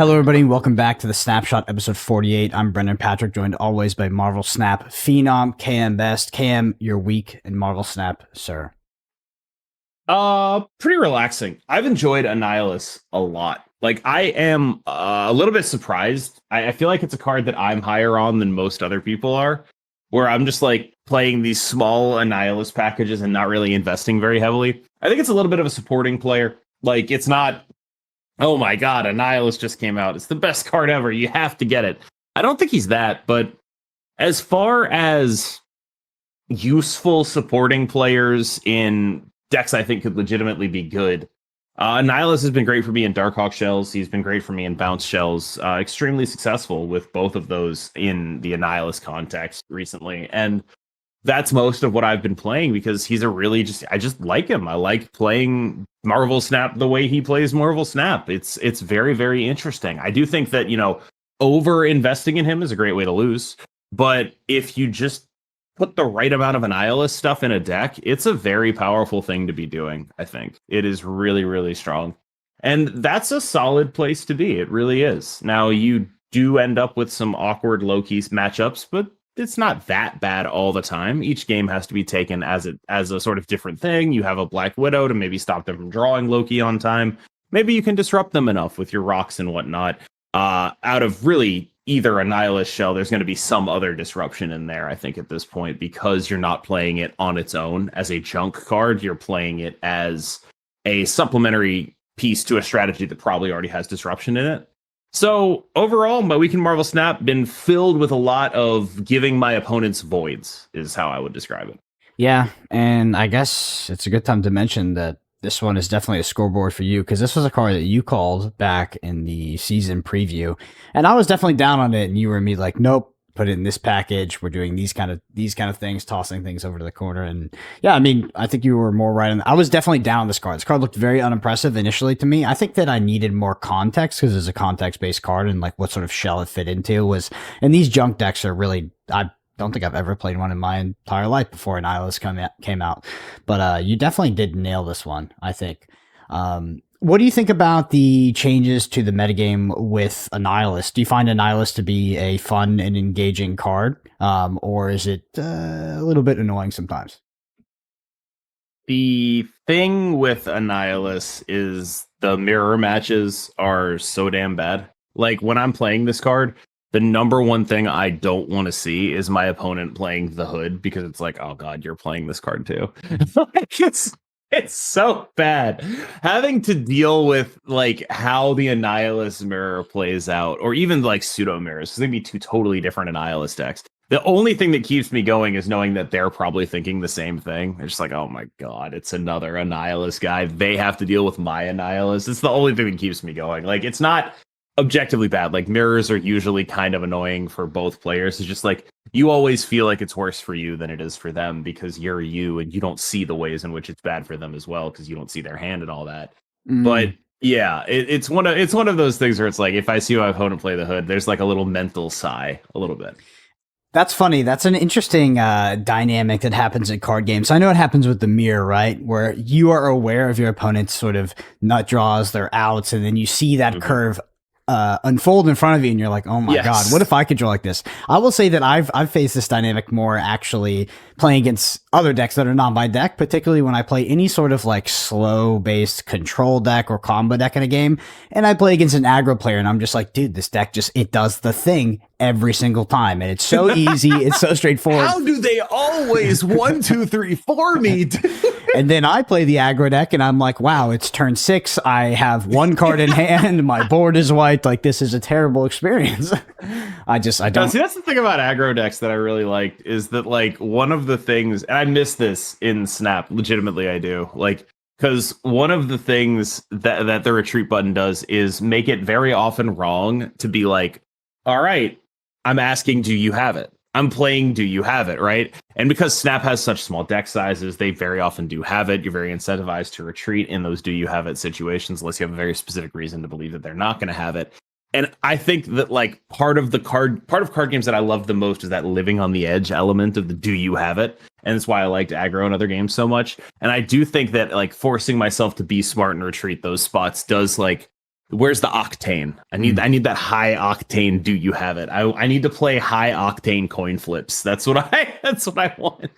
Hello, everybody, and welcome back to the Snapshot episode 48. I'm Brendan Patrick, joined always by Marvel Snap Phenom, KM Best. KM, your week in Marvel Snap, sir. Pretty relaxing. I've enjoyed Annihilus a lot. Like, I am a little bit surprised. I feel like it's a card that I'm higher on than most other people are, where I'm just like playing these small Annihilus packages and not really investing very heavily. I think it's a little bit of a supporting player. Like, it's not, oh my god, Annihilus just came out, it's the best card ever, you have to get it. I don't think he's that, but as far as useful supporting players in decks I think could legitimately be good, Annihilus has been great for me in Darkhawk shells. He's been great for me in bounce shells. Extremely successful with both of those in the Annihilus context recently. And that's most of what I've been playing because he's a really I just like him. I like playing Marvel Snap the way he plays Marvel Snap. It's very, very interesting. I do think that, over investing in him is a great way to lose. But if you just put the right amount of Annihilus stuff in a deck, it's a very powerful thing to be doing, I think. It is really, really strong. And that's a solid place to be. It really is. Now, you do end up with some awkward low-key matchups, but it's not that bad all the time. Each game has to be taken as a sort of different thing. You have a Black Widow to maybe stop them from drawing Loki on time. Maybe you can disrupt them enough with your rocks and whatnot. Out of really either a Annihilus shell, there's going to be some other disruption in there, I think, at this point, because you're not playing it on its own as a junk card. You're playing it as a supplementary piece to a strategy that probably already has disruption in it. So overall, my week in Marvel Snap been filled with a lot of giving my opponents voids, is how I would describe it. Yeah, and I guess it's a good time to mention that this one is definitely a scoreboard for you, because this was a card that you called back in the season preview, and I was definitely down on it, and you were me like, nope, put it in this package. We're doing these kind of things, tossing things over to the corner. And yeah, I mean, I think you were more right. I was definitely down on this card. This card looked very unimpressive initially to me. I think that I needed more context because it's a context-based card, and like what sort of shell it fit into was. And these junk decks are really, I don't think I've ever played one in my entire life before Annihilus came out. But you definitely did nail this one, I think. What do you think about the changes to the metagame with Annihilus? Do you find Annihilus to be a fun and engaging card, or is it a little bit annoying sometimes? The thing with Annihilus is the mirror matches are so damn bad. Like, when I'm playing this card, the number one thing I don't want to see is my opponent playing the hood, because it's like, oh god, you're playing this card too. Like, it's so bad having to deal with like how the Annihilus mirror plays out, or even like pseudo mirrors. They'd be two totally different Annihilus decks. The only thing that keeps me going is knowing that they're probably thinking the same thing. They're just like, oh my god, it's another Annihilus guy. They have to deal with my Annihilus. It's the only thing that keeps me going. Like, it's not objectively bad. Like, mirrors are usually kind of annoying for both players. It's just like, you always feel like it's worse for you than it is for them, because you're you and you don't see the ways in which it's bad for them as well, because you don't see their hand and all that. But yeah, it's one of those things where it's like, if I see my opponent play the hood, there's like a little mental sigh a little bit. That's funny. That's an interesting dynamic that happens in card games. I know it happens with the mirror, right? Where you are aware of your opponent's sort of nut draws, their outs, and then you see that curve unfold in front of you, and you're like, oh my god, what if I could draw like this? I will say that I've faced this dynamic more actually playing against other decks that are not my deck, particularly when I play any sort of like slow based control deck or combo deck in a game, and I play against an aggro player, and I'm just like, dude, this deck it does the thing every single time, and it's so easy, it's so straightforward. How do they always 1, 2, 3, 4 me? And then I play the aggro deck, and I'm like, wow, it's turn 6. I have one card in hand. My board is white. Like, this is a terrible experience. I don't. See, that's the thing about aggro decks that I really liked, is that like one of the things, and I miss this in Snap. Legitimately, I do. Like, because one of the things that the retreat button does is make it very often wrong to be like, all right, I'm asking, do you have it? I'm playing, do you have it, right? And because Snap has such small deck sizes, they very often do have it. You're very incentivized to retreat in those do you have it situations, unless you have a very specific reason to believe that they're not going to have it. And I think that like part of card games that I love the most is that living on the edge element of the do you have it. And that's why I liked aggro and other games so much. And I do think that like forcing myself to be smart and retreat those spots does like where's the octane? I need that high octane. Do you have it? I need to play high octane coin flips. That's what I want.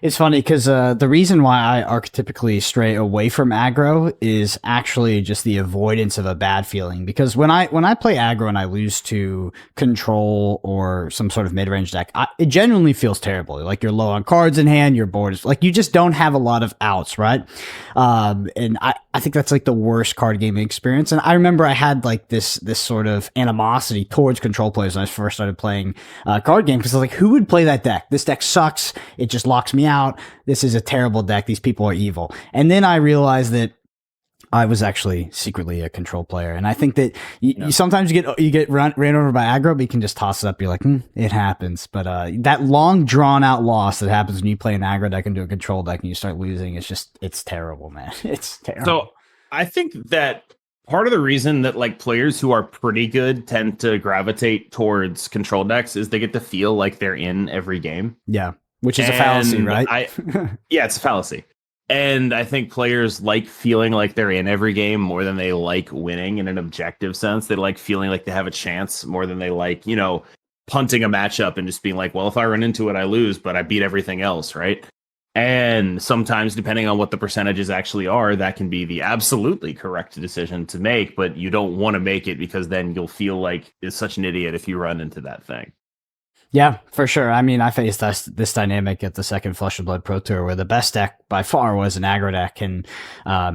It's funny because the reason why I archetypically stray away from aggro is actually just the avoidance of a bad feeling. Because when I play aggro and I lose to control or some sort of mid range deck, it genuinely feels terrible. Like you're low on cards in hand, your board is like you just don't have a lot of outs, right? And I think that's like the worst card gaming experience. And I remember I had like this sort of animosity towards control players when I first started playing card games because I was like, who would play that deck? This deck sucks. It just locks me out. This is a terrible deck. These people are evil. And then I realized that I was actually secretly a control player. And I think that you sometimes you get ran over by aggro, but you can just toss it up. You're like, it happens. But that long drawn out loss that happens when you play an aggro deck into a control deck and you start losing, it's terrible, man. It's terrible. So I think that part of the reason that like players who are pretty good tend to gravitate towards control decks is they get to feel like they're in every game. Yeah. Which is a fallacy, right? Yeah, it's a fallacy. And I think players like feeling like they're in every game more than they like winning in an objective sense. They like feeling like they have a chance more than they like, punting a matchup and just being like, well, if I run into it, I lose, but I beat everything else, right? And sometimes, depending on what the percentages actually are, that can be the absolutely correct decision to make, but you don't want to make it because then you'll feel like it's such an idiot if you run into that thing. Yeah, for sure. I mean, I faced this dynamic at the second Flesh of Blood Pro Tour where the best deck by far was an aggro deck. And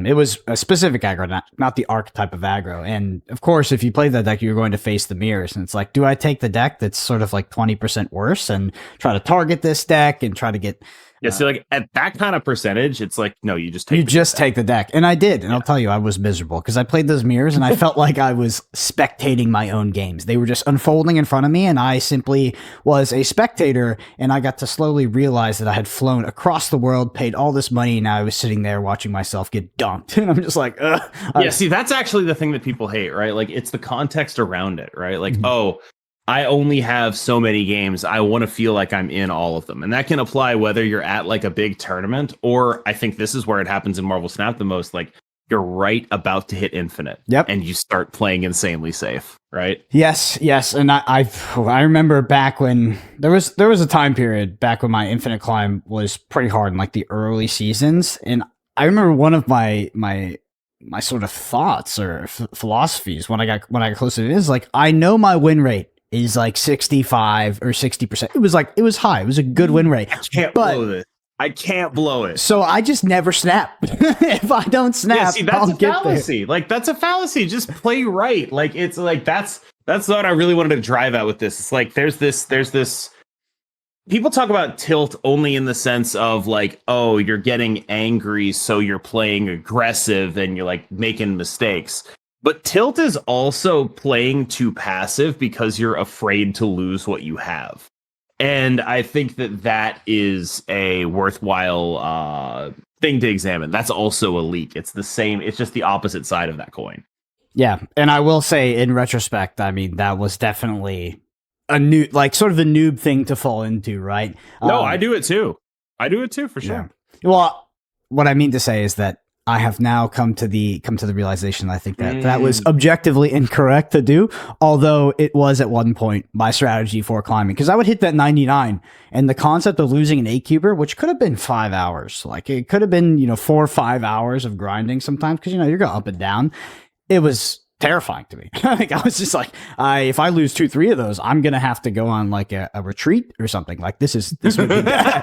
it was a specific aggro, not the archetype of aggro. And of course, if you play that deck, you're going to face the mirrors. And it's like, do I take the deck that's sort of like 20% worse and try to target this deck and try to get... Yeah, so like at that kind of percentage, it's like, no, you just take the deck. And I did. And I'll tell you, I was miserable because I played those mirrors and I felt like I was spectating my own games. They were just unfolding in front of me and I simply was a spectator, and I got to slowly realize that I had flown across the world, paid all this money, and now I was sitting there watching myself get dunked. And I'm just like, ugh. Yeah, see, that's actually the thing that people hate, right? Like, it's the context around it, right? Like, oh, I only have so many games. I want to feel like I'm in all of them. And that can apply whether you're at like a big tournament, or I think this is where it happens in Marvel Snap the most. Like, you're right about to hit infinite. Yep. And you start playing insanely safe, right? Yes. And I remember back when there was a time period back when my infinite climb was pretty hard in like the early seasons. And I remember one of my sort of thoughts or philosophies when I got closer to it is like, I know my win rate is like 65 or 60%. It was high. It was a good win rate. I can't blow it. So I just never snap. If I don't snap, see, that's a fallacy. Like, that's a fallacy. Just play right. Like, it's like that's what I really wanted to drive at with this. It's like there's this. People talk about tilt only in the sense of like, oh, you're getting angry, so you're playing aggressive and you're like making mistakes. But tilt is also playing too passive because you're afraid to lose what you have. And I think that is a worthwhile thing to examine. That's also a leak. It's the same. It's just the opposite side of that coin. Yeah. And I will say in retrospect, I mean, that was definitely a new, like sort of a noob thing to fall into, right? No, I do it too. For sure. Yeah. Well, what I mean to say is that I have now come to the realization I think that was objectively incorrect to do, although it was at one point my strategy for climbing, because I would hit that 99 and the concept of losing an 8-cuber, which could have been 5 hours, like it could have been, 4 or 5 hours of grinding sometimes, because, you're going up and down. It was terrifying to me. Like, I was just like, if I lose 2-3 of those, I'm gonna have to go on like a retreat or something. Like, this would be bad.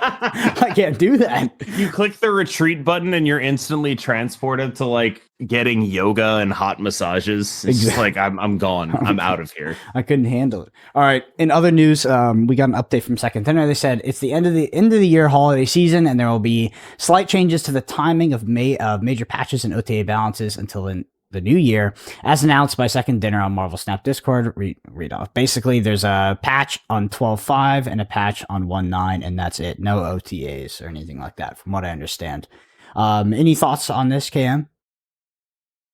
I can't do that. You click the retreat button and you're instantly transported to like getting yoga and hot massages. It's just like, I'm gone. I'm out of here. I couldn't handle it. All right. In other news, we got an update from Second Dinner. They said it's the end of the year holiday season, and there will be slight changes to the timing of major patches and OTA balances until the new year, as announced by Second Dinner on Marvel Snap Discord. Read off. Basically, there's a patch on 12.5 and a patch on 1.9, and that's it. No OTAs or anything like that, from what I understand. Any thoughts on this, KM?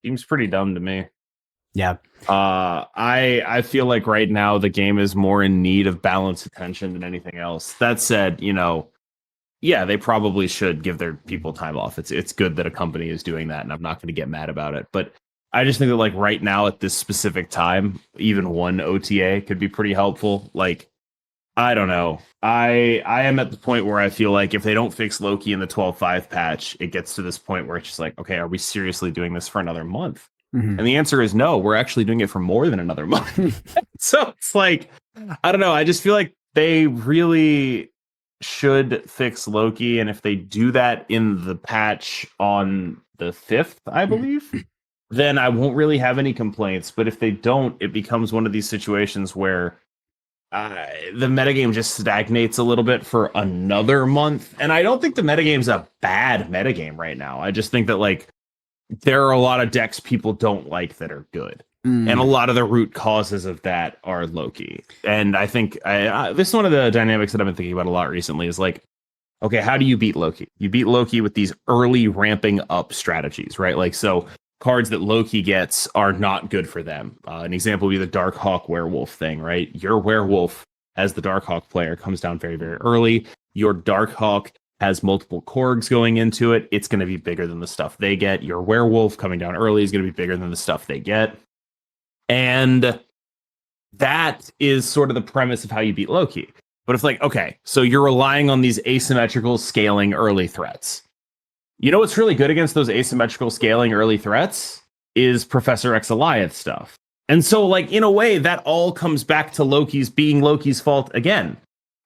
Seems pretty dumb to me. Yeah. I feel like right now the game is more in need of balanced attention than anything else. That said, yeah, they probably should give their people time off. It's good that a company is doing that, and I'm not going to get mad about it. But I just think that like right now at this specific time, even one OTA could be pretty helpful. Like, I don't know. I am at the point where I feel like if they don't fix Loki in the 12.5 patch, it gets to this point where it's just like, okay, are we seriously doing this for another month? Mhm. And the answer is no, we're actually doing it for more than another month. So it's like, I don't know. I just feel like they really should fix Loki. And if they do that in the patch on the 5th, I believe, then I won't really have any complaints. But if they don't, it becomes one of these situations where the metagame just stagnates a little bit for another month. And I don't think the metagame's a bad metagame right now. I just think that like there are a lot of decks people don't like that are good. And a lot of the root causes of that are Loki. And I think this is one of the dynamics that I've been thinking about a lot recently is like, okay, how do you beat Loki? You beat Loki with these early ramping up strategies, right? Like, so cards that Loki gets are not good for them. An example would be the Dark Hawk werewolf thing, right? Your werewolf as the Dark Hawk player comes down very, very early. Your Dark Hawk has multiple Korgs going into it. It's going to be bigger than the stuff they get. Your werewolf coming down early is going to be bigger than the stuff they get. And that is sort of the premise of how you beat Loki. But it's like, okay, so you're relying on these asymmetrical scaling early threats. You know what's really good against those asymmetrical scaling early threats is Professor X Alioth stuff. And so, like, in a way, that all comes back to Loki's being Loki's fault again.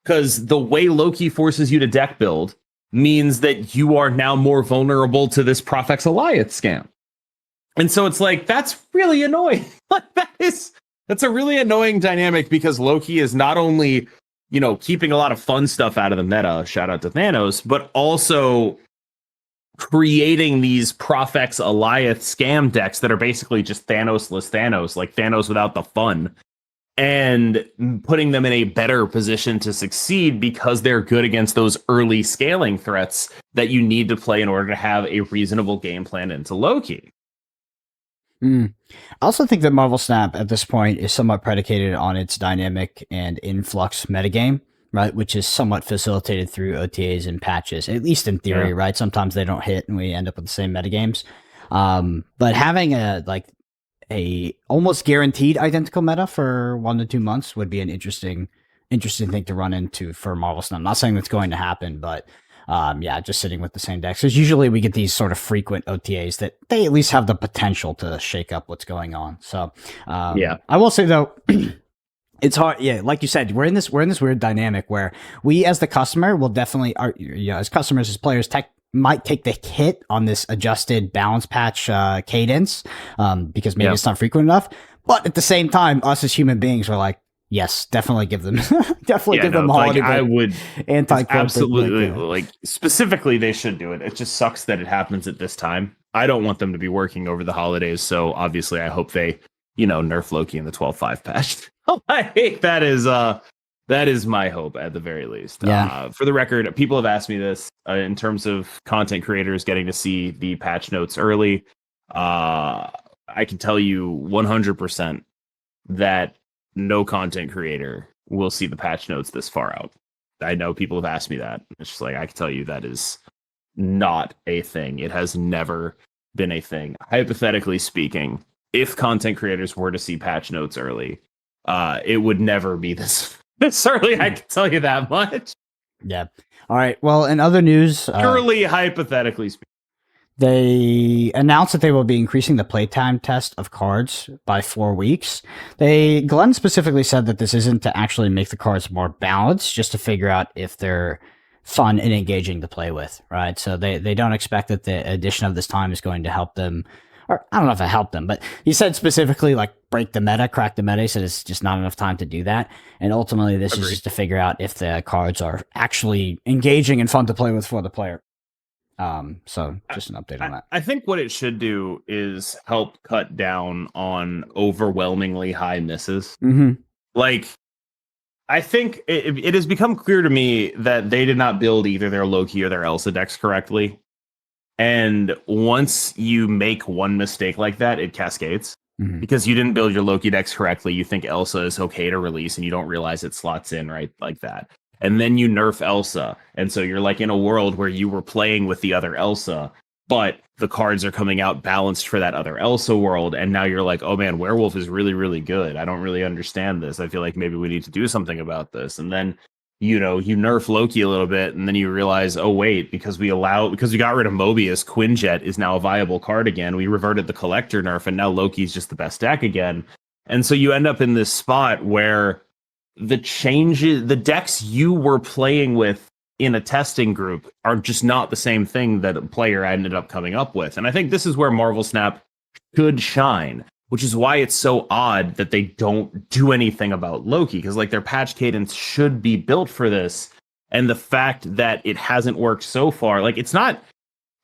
Because the way Loki forces you to deck build means that you are now more vulnerable to this Prof X Alioth scam. And so it's like, that's really annoying. Like, that's a really annoying dynamic because Loki is not only, you know, keeping a lot of fun stuff out of the meta, shout out to Thanos, but also creating these Prof X Alioth scam decks that are basically just Thanos-less Thanos, like Thanos without the fun, and putting them in a better position to succeed because they're good against those early scaling threats that you need to play in order to have a reasonable game plan into Loki. I also think that Marvel Snap at this point is somewhat predicated on its dynamic and influx metagame, right? Which is somewhat facilitated through OTAs and patches, at least in theory, Yeah. right? Sometimes they don't hit and we end up with the same metagames. But having a almost guaranteed identical meta for 1 to 2 months would be an interesting thing to run into for Marvel Snap. I'm not saying that's going to happen, but just sitting with the same decks. Because usually we get these sort of frequent OTAs that they at least have the potential to shake up what's going on. So I will say though, it's hard. Yeah, like you said, we're in this weird dynamic where we as the customer will definitely, as customers, as players, might take the hit on this adjusted balance patch cadence because maybe it's not frequent enough. But at the same time, us as human beings are like, yes, definitely give them give them like, holiday. I would absolutely like specifically they should do it. It just sucks that it happens at this time. I don't want them to be working over the holidays, so obviously I hope they, you know, nerf Loki in the 12.5 patch. That is my hope at the very least. Yeah. For the record, people have asked me this in terms of content creators getting to see the patch notes early. I can tell you 100% that no content creator will see the patch notes this far out. I know people have asked me that. It's just like, I can tell you that is not a thing. It has never been a thing. Hypothetically speaking, if content creators were to see patch notes early, it would never be this early. I can tell you that much. Yeah. All right. Well, in other news, purely hypothetically speaking, they announced that they will be increasing the playtime test of cards by 4 weeks. Glenn specifically said that this isn't to actually make the cards more balanced, just to figure out if they're fun and engaging to play with, right? So they don't expect that the addition of this time is going to help them, or I don't know if it helped them, but he said specifically like break the meta, crack the meta. He said it's just not enough time to do that. And ultimately this is just to figure out if the cards are actually engaging and fun to play with for the player. So just an update on that. I think what it should do is help cut down on overwhelmingly high misses. Mm-hmm. Like, I think it has become clear to me that they did not build either their Loki or their Elsa decks correctly. And once you make one mistake like that, it cascades. Mm-hmm. Because you didn't build your Loki decks correctly. You think Elsa is okay to release and you don't realize it slots in right like that. And then you nerf Elsa. And so you're like in a world where you were playing with the other Elsa, but the cards are coming out balanced for that other Elsa world, and now you're like, oh man, werewolf is really, really good. I don't really understand this. I feel like maybe we need to do something about this. And then, you know, you nerf Loki a little bit, and then you realize, oh wait, because we got rid of Mobius, Quinjet is now a viable card again. We reverted the collector nerf, and now Loki's just the best deck again. And so you end up in this spot where the decks you were playing with in a testing group are just not the same thing that a player ended up coming up with. And I think this is where Marvel Snap should shine, which is why it's so odd that they don't do anything about Loki, because like their patch cadence should be built for this. And the fact that it hasn't worked so far, like it's not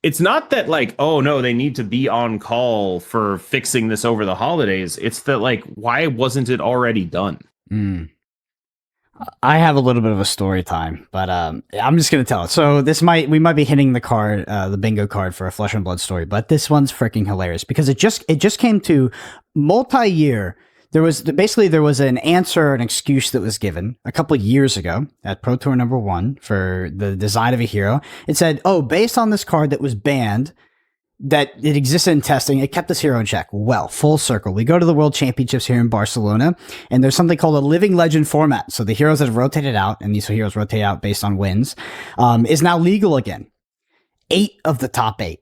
that like, oh no, they need to be on call for fixing this over the holidays. It's that like, why wasn't it already done? I have a little bit of a story time, but I'm just gonna tell it. So we might be hitting the card, the bingo card for a Flesh and Blood story, but this one's freaking hilarious because it just came to multi-year. There was an answer, an excuse that was given a couple of years ago at Pro Tour #1 for the design of a hero. It said, "Oh, based on this card that was banned, that it existed in testing, it kept this hero in check." Well, full circle. We go to the World Championships here in Barcelona, and there's something called a living legend format. So the heroes that have rotated out, and these heroes rotate out based on wins, is now legal again. 8 of the top 8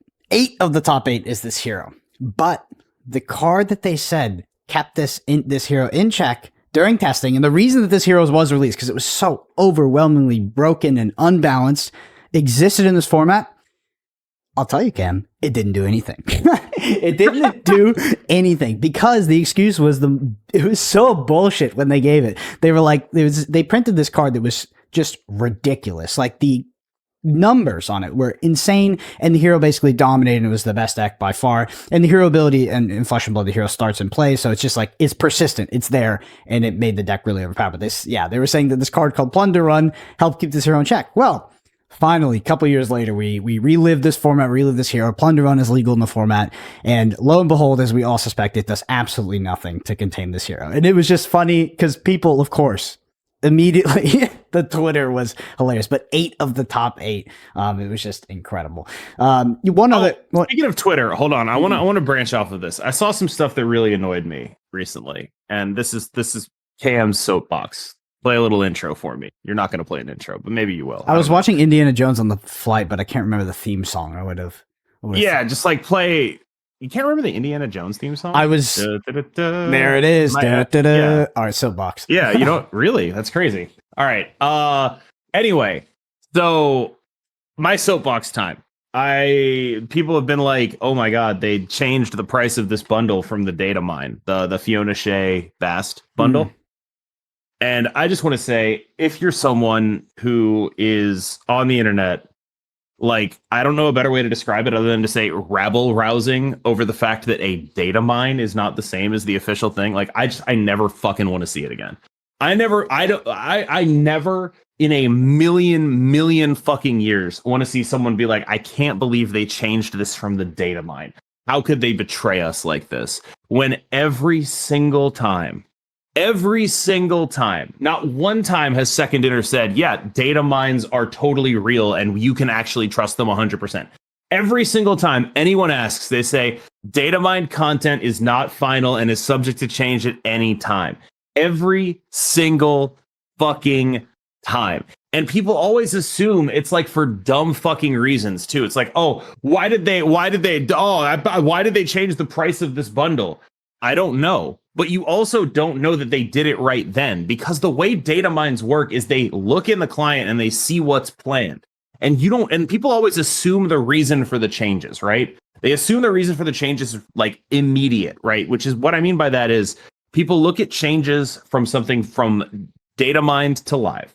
is this hero. But the card that they said kept this hero in check during testing, and the reason that this hero was released, because it was so overwhelmingly broken and unbalanced, existed in this format. I'll tell you, Cam, it didn't do anything. It didn't do anything because the excuse was it was so bullshit when they gave it. They were like, they printed this card that was just ridiculous. Like the numbers on it were insane, and the hero basically dominated, and it was the best deck by far. And the hero ability and in Flesh and Blood, the hero starts in play, so it's just like, it's persistent, it's there, and it made the deck really overpowered. But they were saying that this card called Plunder Run helped keep this hero in check. Well, finally, a couple years later, we relive this format, relive this hero. Plunder Run is legal in the format, and lo and behold, as we all suspect, it does absolutely nothing to contain this hero. And it was just funny because people, of course, immediately the Twitter was hilarious. But 8 of the top 8, it was just incredible. Speaking of Twitter, hold on, I want to branch off of this. I saw some stuff that really annoyed me recently, and this is Cam's soapbox. Play a little intro for me. You're not going to play an intro, but maybe you will. I was watching Indiana Jones on the flight, but I can't remember the theme song. I would have. Yeah, just like play. You can't remember the Indiana Jones theme song? I was. There it is. Yeah. All right, soapbox. Yeah, you know, really? That's crazy. All right. Anyway, so my soapbox time. People have been like, oh my god, they changed the price of this bundle from the data mine, the Fiona Shea Bast bundle. And I just want to say, if you're someone who is on the internet, like, I don't know a better way to describe it other than to say rabble rousing over the fact that a data mine is not the same as the official thing. Like, I never fucking want to see it again. I never in a million fucking years want to see someone be like, I can't believe they changed this from the data mine. How could they betray us like this? When every single time, not one time has Second Dinner said, yeah, data mines are totally real and you can actually trust them 100%. Every single time anyone asks, they say, data mine content is not final and is subject to change at any time. Every single fucking time. And people always assume it's like for dumb fucking reasons too. It's like, oh, why did they change the price of this bundle? I don't know. But you also don't know that they did it right then, because the way data mines work is they look in the client and they see what's planned. And people always assume the reason for the changes, right? They assume the reason for the changes is like immediate, right? Which is what I mean by that is people look at changes from something from data mined to live,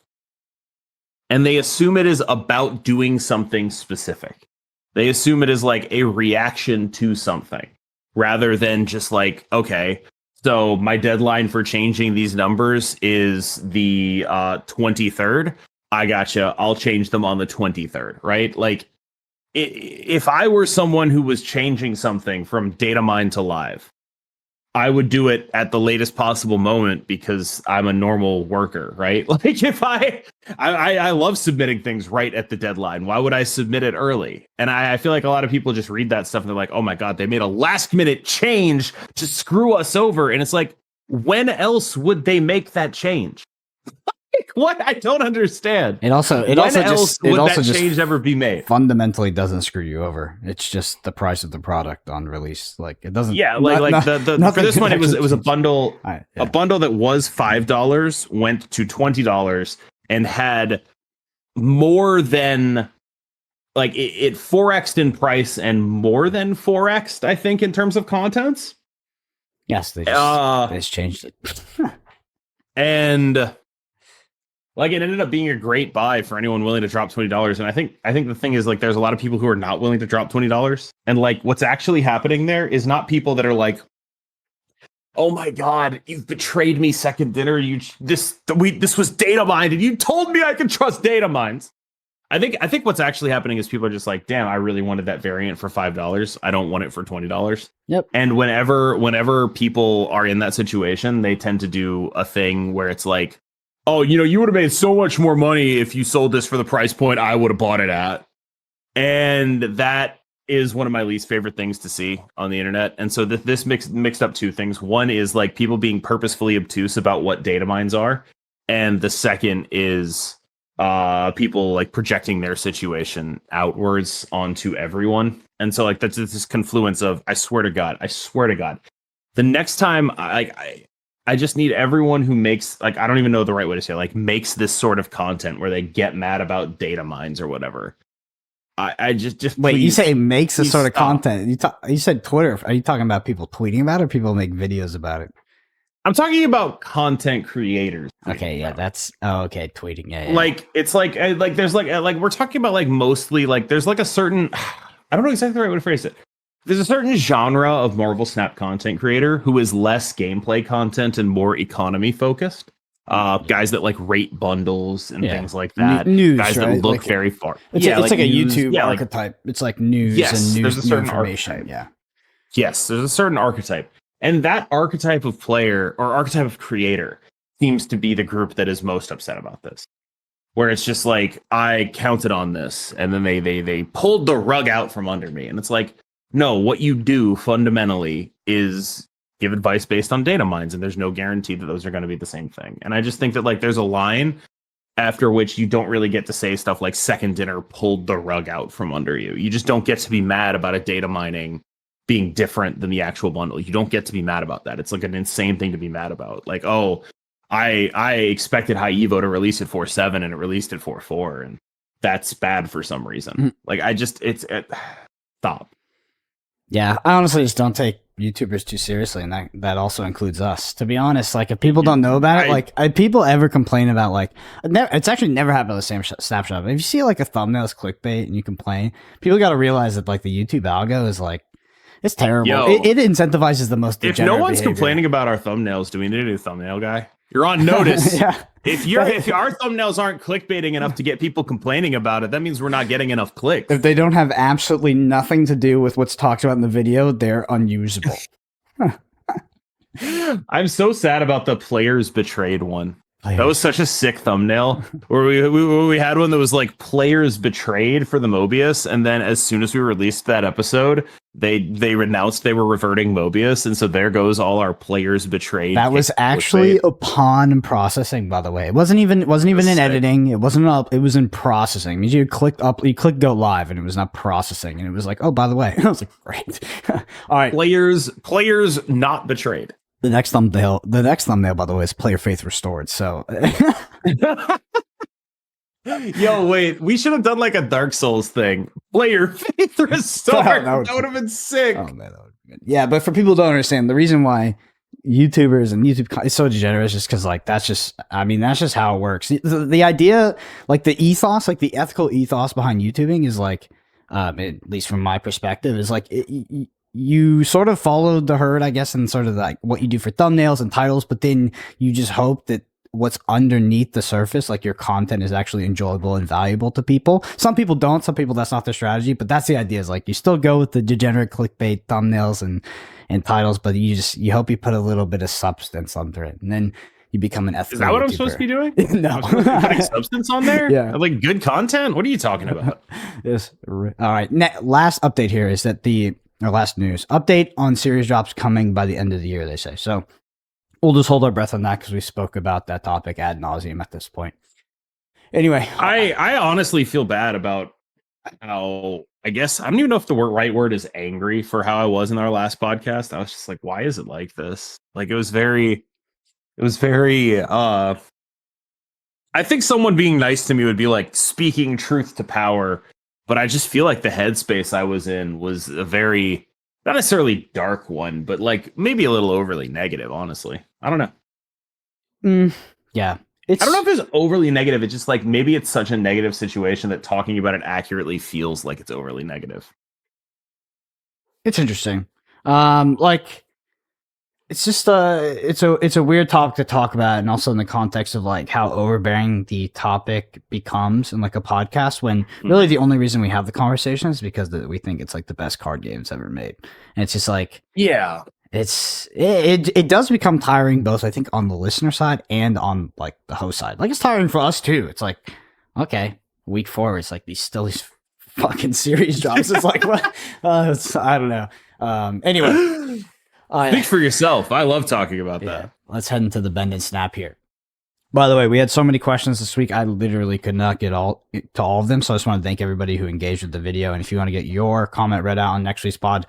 and they assume it is about doing something specific. They assume it is like a reaction to something rather than just like, okay, so my deadline for changing these numbers is the 23rd. I gotcha. I'll change them on the 23rd, right? Like, if I were someone who was changing something from data mine to live, I would do it at the latest possible moment because I'm a normal worker, right? Like, if I I love submitting things right at the deadline. Why would I submit it early? And I feel like a lot of people just read that stuff and they're like, oh my God, they made a last minute change to screw us over. And it's like, when else would they make that change? What? I don't understand. It also just change ever be made? Fundamentally doesn't screw you over. It's just the price of the product on release. Like it doesn't. Yeah, the for this one, it was a bundle. A bundle that was $5 went to $20 and had more than like it 4x'd in price and more than 4x'd, I think, in terms of contents. Yes, they just changed it. And like it ended up being a great buy for anyone willing to drop $20. And I think the thing is like there's a lot of people who are not willing to drop $20. And like what's actually happening there is not people that are like, oh my God, you've betrayed me, Second Dinner. This was data mined, and you told me I could trust data mines. I think what's actually happening is people are just like, damn, I really wanted that variant for $5. I don't want it for $20. Yep. And whenever people are in that situation, they tend to do a thing where it's like, oh, you would have made so much more money if you sold this for the price point I would have bought it at. And that is one of my least favorite things to see on the internet. And so this mixed up two things. One is like people being purposefully obtuse about what data mines are. And the second is people like projecting their situation outwards onto everyone. And so like that's this confluence of, I swear to God, the next time I just need everyone who makes, like, I don't even know the right way to say it, like makes this sort of content where they get mad about data mines or whatever. I just wait. Please, you say makes this sort of stop. content. You said Twitter. Are you talking about people tweeting about it, or people make videos about it? I'm talking about content creators. Okay, yeah, that's okay. Tweeting, yeah. Like it's like there's like we're talking about like mostly like there's like a certain I don't know exactly the right way to phrase it. There's a certain genre of Marvel Snap content creator who is less gameplay content and more economy focused. Guys that like rate bundles and things like that. News, guys right? that look like, very far. It's like a news, YouTube archetype. It's like news and news there's a certain information. archetype. Yeah. Yes, there's a certain archetype. And that archetype of player or archetype of creator seems to be the group that is most upset about this. Where it's just like, I counted on this, and then they pulled the rug out from under me. And it's like, no, what you do fundamentally is give advice based on data mines, and there's no guarantee that those are going to be the same thing. And I just think that like there's a line after which you don't really get to say stuff like Second Dinner pulled the rug out from under you. You just don't get to be mad about a data mining being different than the actual bundle. You don't get to be mad about that. It's like an insane thing to be mad about. Like, oh, I expected High Evo to release at 4.7 and it released at 4.4, and that's bad for some reason. Mm-hmm. Like stop. Yeah, I honestly just don't take YouTubers too seriously, and that also includes us. To be honest, like if people don't know about it, if people ever complain about like, it's actually never happened with the same Snapshot. If you see like a thumbnail is clickbait and you complain, people got to realize that like the YouTube algo is like, it's terrible. It incentivizes the most degenerate If no one's behavior. complaining about our thumbnails, do we need a new thumbnail guy? You're on notice. Yeah. If our thumbnails aren't clickbaiting enough to get people complaining about it, that means we're not getting enough clicks. If they don't have absolutely nothing to do with what's talked about in the video, they're unusable. I'm so sad about the Players Betrayed one. That was such a sick thumbnail where we had one that was like Players Betrayed for the Mobius, and then as soon as we released that episode, they renounced they were reverting Mobius, and so there goes all our Players Betrayed. That was actually upon processing, by the way. It wasn't even in editing. It wasn't up. It was in processing. It means you clicked go live, and it was not processing, and it was like, oh, by the way. I was like, great. All right, players not betrayed. The next thumbnail, by the way, is Player Faith Restored. So, yo, wait, we should have done like a Dark Souls thing. Player Faith Restored. That would have been sick. Oh man, that would have been good. Yeah, but for people who don't understand, the reason why YouTubers and YouTube is so degenerate is just because like that's just how it works. The idea, like the ethos, like the ethical ethos behind YouTubing is like, at least from my perspective, is like you sort of followed the herd, I guess, and sort of like what you do for thumbnails and titles, but then you just hope that what's underneath the surface, like your content, is actually enjoyable and valuable to people. Some people don't. Some people, that's not their strategy, but that's the idea, is like you still go with the degenerate clickbait thumbnails and titles, but you hope you put a little bit of substance under it. And then you become an F3 Is that what I'm YouTuber. supposed to be doing? No. I'm supposed to be putting substance on there? Yeah. Like good content? What are you talking about? Yes. All right. Last update here is that last news update on series drops coming by the end of the year, they say. So we'll just hold our breath on that because we spoke about that topic ad nauseum at this point. Anyway, I honestly feel bad about how, I guess I don't even know if the right word is angry for how I was in our last podcast. I was just like, why is it like this? Like it was very I think someone being nice to me would be like speaking truth to power, but I just feel like the headspace I was in was a very, not necessarily dark one, but like maybe a little overly negative, honestly. I don't know. Yeah. I don't know if it's overly negative. It's just like maybe it's such a negative situation that talking about it accurately feels like it's overly negative. It's interesting. Like it's just it's a weird topic to talk about, and also in the context of like how overbearing the topic becomes in like a podcast, when really the only reason we have the conversation is because we think it's like the best card games ever made. And it's just like, yeah, it does become tiring, both I think on the listener side and on like the host side. Like it's tiring for us too. It's like, okay, week 4, it's like these fucking series drops. It's like what? I don't know. Anyway. Speak for yourself. I love talking about that. Let's head into the bend and snap here. By the way, we had so many questions this week. I literally could not get to all of them. So I just want to thank everybody who engaged with the video. And if you want to get your comment read out on next week's pod,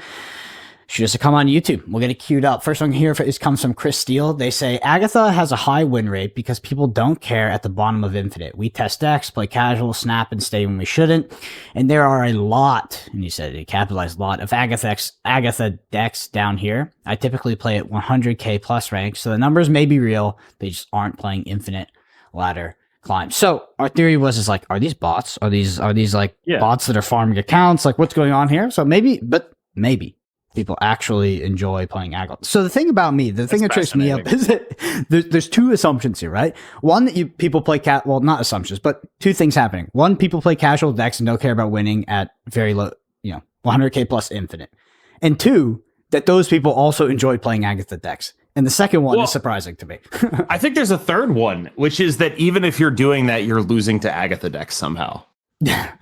shoot us a comment on YouTube. We'll get it queued up. First one here comes from Chris Steele. They say, Agatha has a high win rate because people don't care at the bottom of Infinite. We test decks, play casual, snap, and stay when we shouldn't. And there are a lot, and you said it capitalized lot, of Agatha decks down here. I typically play at 100k plus rank, so the numbers may be real. They just aren't playing Infinite ladder climb. So our theory was like, are these bots? Are these like bots that are farming accounts? Like what's going on here? So maybe people actually enjoy playing Agatha. So the thing about me, the thing that trips me up is that there's 2 assumptions here, right? One, that people play well, not assumptions, but 2 things happening. One, people play casual decks and don't care about winning at very low, 100k plus Infinite. And 2, that those people also enjoy playing Agatha decks. And the second one is surprising to me. I think there's a third one, which is that even if you're doing that, you're losing to Agatha decks somehow.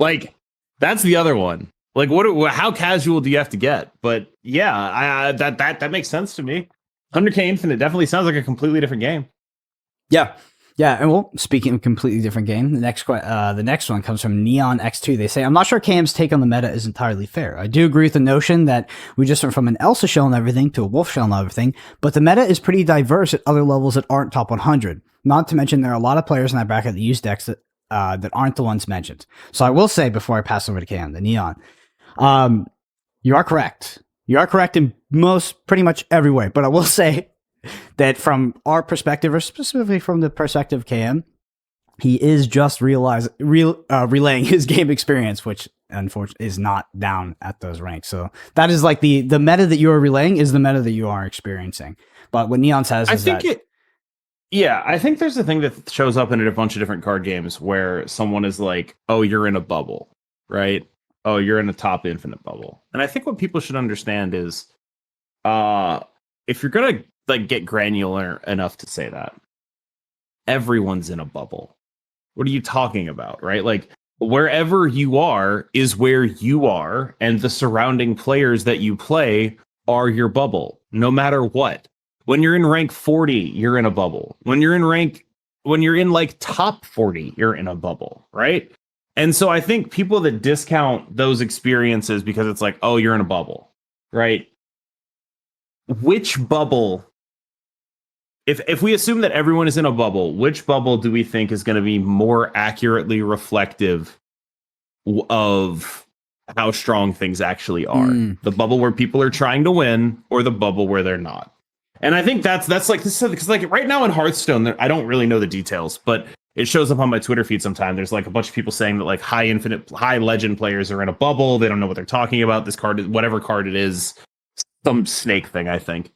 Like that's the other one. Like how casual do you have to get? But yeah, that makes sense to me. 100k Infinite definitely sounds like a completely different game. Yeah. And well, speaking of completely different game, the next one comes from Neon X2. They say, I'm not sure KM's take on the meta is entirely fair. I do agree with the notion that we just went from an Elsa shell and everything to a Wolf shell and everything, but the meta is pretty diverse at other levels that aren't top 100. Not to mention there are a lot of players in that bracket that use decks that aren't the ones mentioned. So I will say before I pass over to KM, the Neon, you are correct. You are correct in pretty much every way. But I will say that from our perspective, or specifically from the perspective of KM, he is just relaying his game experience, which unfortunately is not down at those ranks. So that is like the meta that you are relaying is the meta that you are experiencing. But what Neon says is I think there's a thing that shows up in a bunch of different card games where someone is like, oh, you're in a bubble, right? Oh, you're in a top Infinite bubble. And I think what people should understand is if you're gonna like get granular enough to say that, everyone's in a bubble. What are you talking about, right? Like wherever you are is where you are, and the surrounding players that you play are your bubble, no matter what. When you're in rank 40, you're in a bubble. When you're in like top 40, you're in a bubble, right? And so I think people that discount those experiences because it's like, oh, you're in a bubble, right? Which bubble, if we assume that everyone is in a bubble, which bubble do we think is going to be more accurately reflective of how strong things actually are? The bubble where people are trying to win, or the bubble where they're not? And I think that's like this, because like right now in Hearthstone, I don't really know the details, but it shows up on my Twitter feed sometime. There's like a bunch of people saying that like high legend players are in a bubble. They don't know what they're talking about. This card, whatever card it is, some snake thing, I think.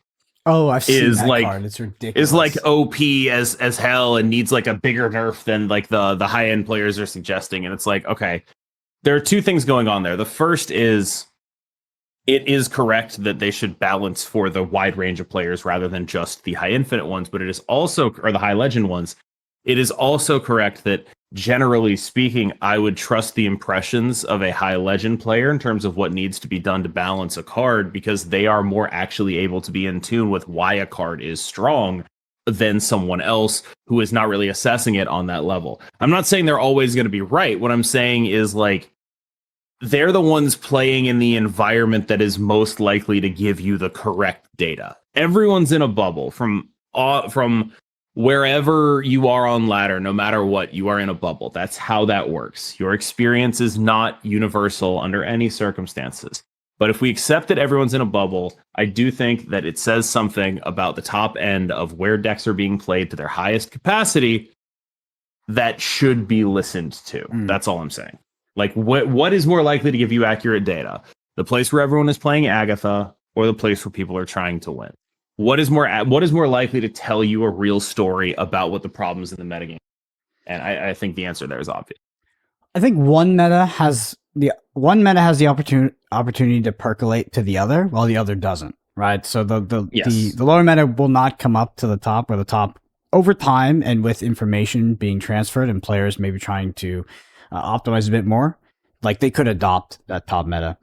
Oh, I've seen that card. It's ridiculous. Is like OP as hell and needs like a bigger nerf than like the high end players are suggesting. And it's like, okay, there are 2 things going on there. The first is it is correct that they should balance for the wide range of players rather than just the high infinite ones, but it is also, or the high legend ones. It is also correct that generally speaking, I would trust the impressions of a high legend player in terms of what needs to be done to balance a card, because they are more actually able to be in tune with why a card is strong than someone else who is not really assessing it on that level. I'm not saying they're always going to be right. What I'm saying is, like, they're the ones playing in the environment that is most likely to give you the correct data. Everyone's in a bubble from wherever you are on ladder, no matter what, you are in a bubble. That's how that works. Your experience is not universal under any circumstances. But if we accept that everyone's in a bubble, I do think that it says something about the top end of where decks are being played to their highest capacity that should be listened to. That's all I'm saying. Like, what is more likely to give you accurate data? The place where everyone is playing Agatha, or the place where people are trying to win? What is more likely to tell you a real story about what the problems in the metagame? And I think the answer there is obvious. I think one meta has the opportunity to percolate to the other, while the other doesn't. Right. So the lower meta will not come up to the top, or the top over time, and with information being transferred and players maybe trying to optimize a bit more, like they could adopt that top meta,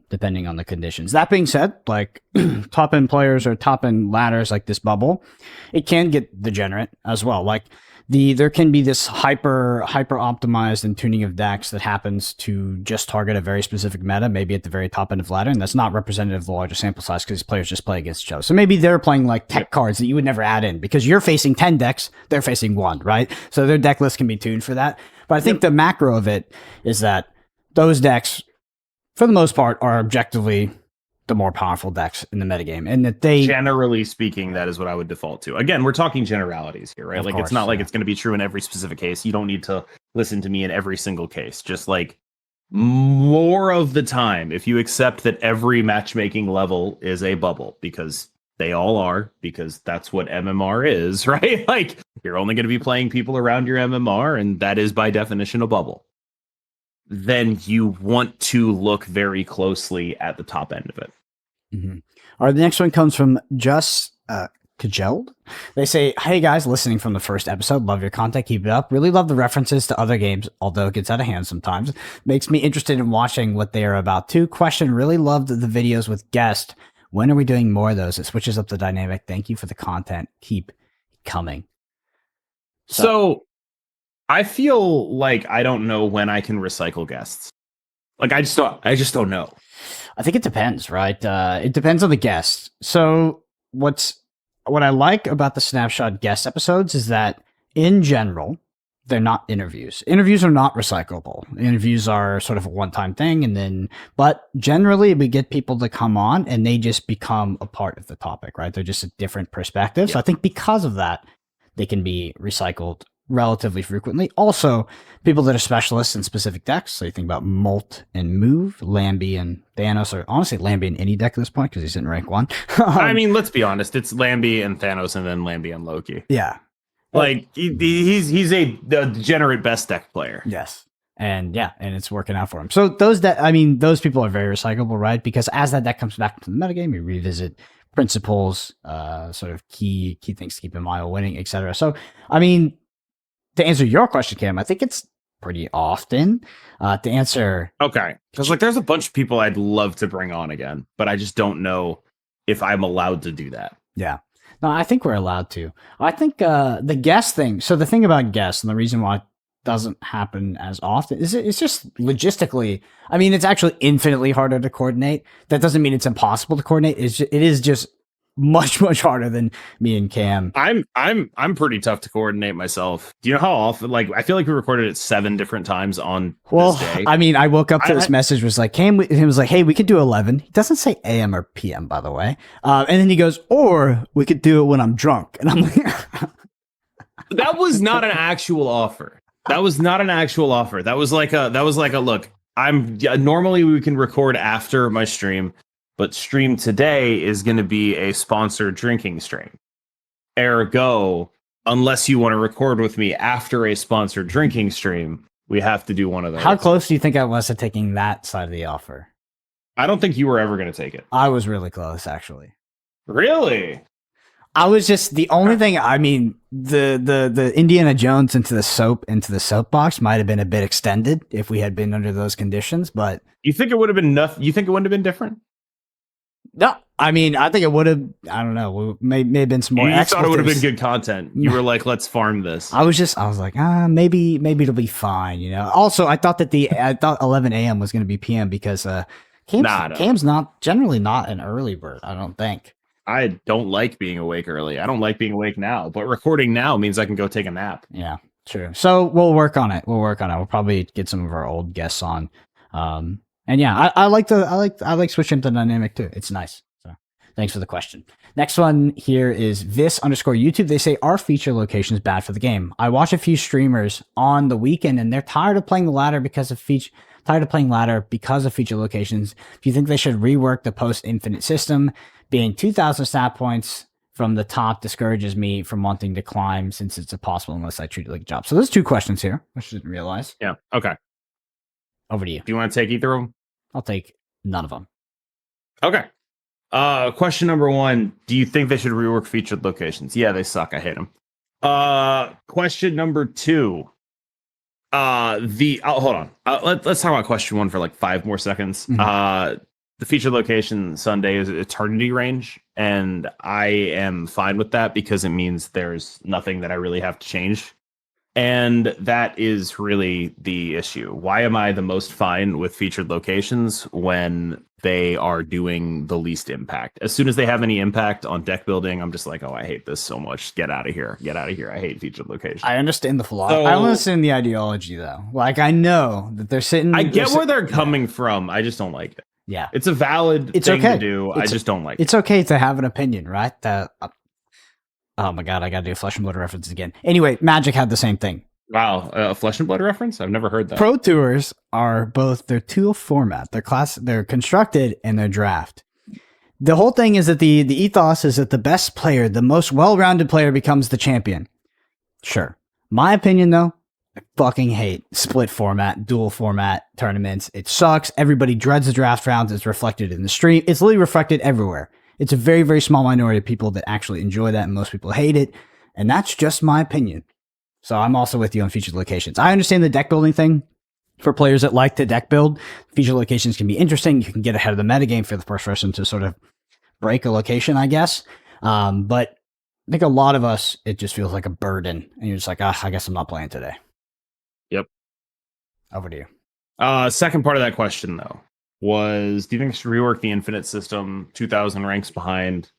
depending on the conditions. That being said, like top end players or top end ladders like this bubble, it can get degenerate as well. Like there can be this hyper optimized and tuning of decks that happens to just target a very specific meta, maybe at the very top end of ladder, and that's not representative of the larger sample size because these players just play against each other. So maybe they're playing like tech cards that you would never add in because you're facing 10 decks, they're facing one, right? So their deck list can be tuned for that. But I think the macro of it is that those decks, for the most part, are objectively the more powerful decks in the metagame, and that they, generally speaking, that is what I would default to. Again, we're talking generalities here, right? Like, it's not like it's going to be true in every specific case. You don't need to listen to me in every single case. Just like more of the time, if you accept that every matchmaking level is a bubble, because they all are, because that's what MMR is, right? Like, you're only going to be playing people around your MMR, and that is by definition a bubble. Then you want to look very closely at the top end of it. Mm-hmm. All right, the next one comes from Just Kajeld. They say, "Hey guys, listening from the first episode, love your content, keep it up. Really love the references to other games, although it gets out of hand sometimes. Makes me interested in watching what they are about too. Question, really loved the videos with guests. When are we doing more of those? It switches up the dynamic. Thank you for the content. Keep coming." So I feel like I don't know when I can recycle guests. Like, I just don't know. I think it depends, right? It depends on the guest. So what I like about the Snapshot guest episodes is that in general, they're not interviews. Interviews are not recyclable. Interviews are sort of a one-time thing, but generally we get people to come on and they just become a part of the topic, right? They're just a different perspective. Yeah. So I think because of that, they can be recycled relatively frequently. Also, people that are specialists in specific decks, so you think about Molt and Move, Lambie and Thanos, or honestly Lambie in any deck at this point because he's in rank 1. I mean, let's be honest, it's Lambie and Thanos and then Lambie and Loki. Yeah. Like, he's a degenerate best deck player. Yes. And it's working out for him. So those people are very recyclable, right? Because as that deck comes back to the metagame, you revisit principles, sort of key things to keep in mind while winning, etc. So, I mean, to answer your question, Cam, I think it's pretty often. To answer, okay, because like there's a bunch of people I'd love to bring on again, but I just don't know if I'm allowed to do that. Yeah, no, I think we're allowed to. I think the guest thing. So the thing about guests, and the reason why it doesn't happen as often is it's just logistically. I mean, it's actually infinitely harder to coordinate. That doesn't mean it's impossible to coordinate. It is just much harder than me and Cam. I'm pretty tough to coordinate myself. Do you know how often? Like, I feel like we recorded it 7 different times on this day. I mean, I woke up to this message was like, Cam, he was like, hey, we could do 11. He doesn't say AM or PM, by the way. And then he goes, or we could do it when I'm drunk. And I'm like, that was not an actual offer. That was not an actual offer. That was like a look. Normally we can record after my stream, but stream today is going to be a sponsored drinking stream. Ergo, unless you want to record with me after a sponsored drinking stream, we have to do one of those. How close do you think I was to taking that side of the offer? I don't think you were ever going to take it. I was really close, actually. Really? I was just the only thing. I mean, the Indiana Jones into the soapbox might have been a bit extended if we had been under those conditions. But you think it would have been enough? You think it wouldn't have been different? No, I mean, I think it would have. I don't know. May have been some more. You thought it would have been good content. You were like, "Let's farm this." I was like, maybe it'll be fine. You know. Also, I thought 11 a.m. was going to be p.m. because Cam's not generally not an early bird. I don't think. I don't like being awake early. I don't like being awake now, but recording now means I can go take a nap. Yeah, true. So we'll work on it. We'll probably get some of our old guests on. And yeah, I like switching to dynamic too. It's nice. So thanks for the question. Next one here is vis_YouTube. They say, are feature locations bad for the game? I watch a few streamers on the weekend and they're tired of playing the ladder because of feature locations. Do you think they should rework the post-infinite system? Being 2,000 stat points from the top discourages me from wanting to climb since it's impossible unless I treat it like a job. So there's 2 questions here, which I didn't realize. Yeah. Okay. Over to you. Do you want to take either of them? I'll take none of them. Okay. Question number 1. Do you think they should rework featured locations? Yeah, they suck. I hate them. Question number 2. Hold on. Let's talk about question 1 for like 5 more seconds. Mm-hmm. The featured location Sunday is eternity range, and I am fine with that because it means there's nothing that I really have to change. And that is really the issue. Why am I the most fine with featured locations when they are doing the least impact? As soon as they have any impact on deck building, I'm just like, oh, I hate this so much. Get out of here. Get out of here. I hate featured locations. I understand the philosophy. I don't understand the ideology, though. Like, I know that they're sitting... I get where they're coming from. I just don't like it. Yeah. It's a valid thing to do. I just don't like it. It's okay to have an opinion, right? Oh my god, I gotta do a Flesh and Blood reference again. Anyway, Magic had the same thing. Wow, a Flesh and Blood reference? I've never heard that. Pro Tours are both their tool format, they're constructed, and their draft. The whole thing is that the ethos is that the best player, the most well-rounded player, becomes the champion. Sure. My opinion, though, I fucking hate split format, dual format tournaments. It sucks. Everybody dreads the draft rounds. It's reflected in the stream. It's literally reflected everywhere. It's a very, very small minority of people that actually enjoy that, and most people hate it. And that's just my opinion. So I'm also with you on featured locations. I understand the deck building thing. For players that like to deck build, featured locations can be interesting. You can get ahead of the metagame for the first person to sort of break a location, I guess. But I think a lot of us, it just feels like a burden. And you're just like, I guess I'm not playing today. Yep. Over to you. Second part of that question, though, was, do you think they should rework the infinite system 2,000 ranks behind?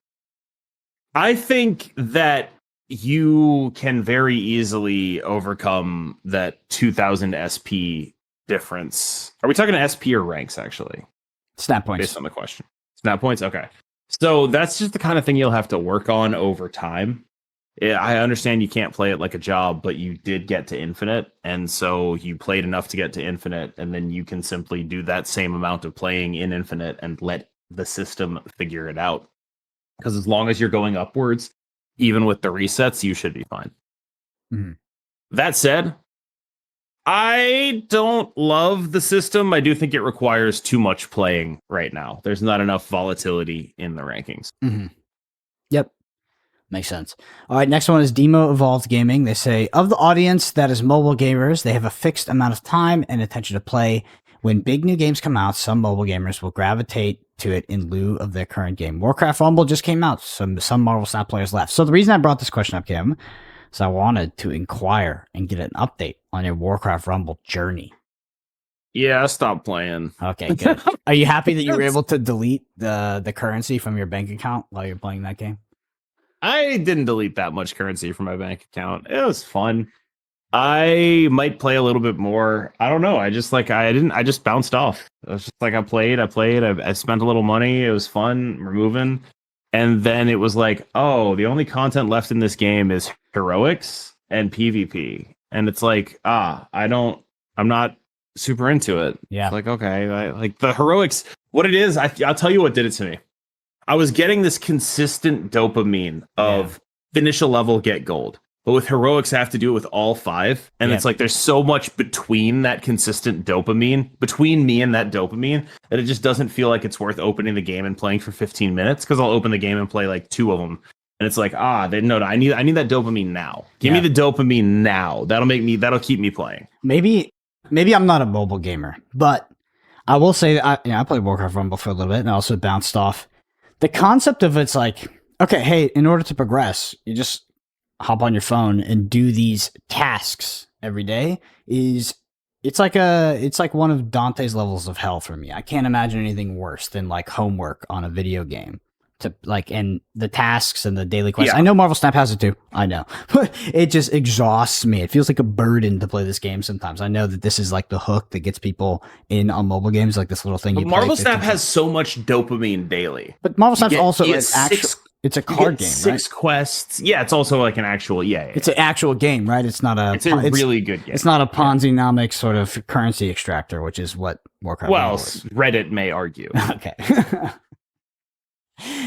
I think that you can very easily overcome that 2,000 SP difference. Are we talking SP or ranks, actually? Snap points. Based on the question. Snap points? Okay. So that's just the kind of thing you'll have to work on over time. I understand you can't play it like a job, but you did get to infinite, and so you played enough to get to infinite, and then you can simply do that same amount of playing in infinite and let the system figure it out. Because as long as you're going upwards, even with the resets, you should be fine. Mm-hmm. That said, I don't love the system. I do think it requires too much playing right now. There's not enough volatility in the rankings. Mm-hmm. Yep. Makes sense. All right, next one is Demo Evolved Gaming. They say, of the audience that is mobile gamers, they have a fixed amount of time and attention to play. When big new games come out, some mobile gamers will gravitate to it in lieu of their current game. Warcraft Rumble just came out. Some Marvel Snap players left. So the reason I brought this question up, Kim, is I wanted to inquire and get an update on your Warcraft Rumble journey. Yeah, stop playing. Okay, good. Are you happy that you were able to delete the currency from your bank account while you're playing that game? I didn't delete that much currency from my bank account. It was fun. I might play a little bit more. I don't know. I just bounced off. It was just like I played. I spent a little money. It was fun. We're moving. And then it was like, oh, the only content left in this game is heroics and PvP. And it's like, I'm not super into it. Yeah. It's like, okay, like the heroics, what it is, I'll tell you what did it to me. I was getting this consistent dopamine of finish a level, get gold. But with heroics, I have to do it with all 5. And Yep. it's like there's so much between that consistent dopamine, between me and that dopamine, that it just doesn't feel like it's worth opening the game and playing for 15 minutes, because I'll open the game and play like 2 of them. And it's like, I need that dopamine now. Give me the dopamine now. That'll keep me playing. Maybe I'm not a mobile gamer, but I will say that I played Warcraft Rumble for a little bit and I also bounced off. The concept of it's like, okay, hey, in order to progress, you just hop on your phone and do these tasks every day. It's like one of Dante's levels of hell for me. I can't imagine anything worse than like homework on a video game. To like, and the tasks and the daily quests. Yeah. I know Marvel Snap has it too. I know, but it just exhausts me. It feels like a burden to play this game sometimes. I know that this is like the hook that gets people in on mobile games, like this little thing. But Marvel Snap has so much dopamine daily. But Marvel Snap's also an six, it's a card game, 6 quests. Yeah, it's also like an actual. Yeah. It's an actual game, right? It's not a. It's a really good game. It's not a Ponzi-nomic sort of currency extractor, which is what Warcraft. Well, Reddit may argue. Okay.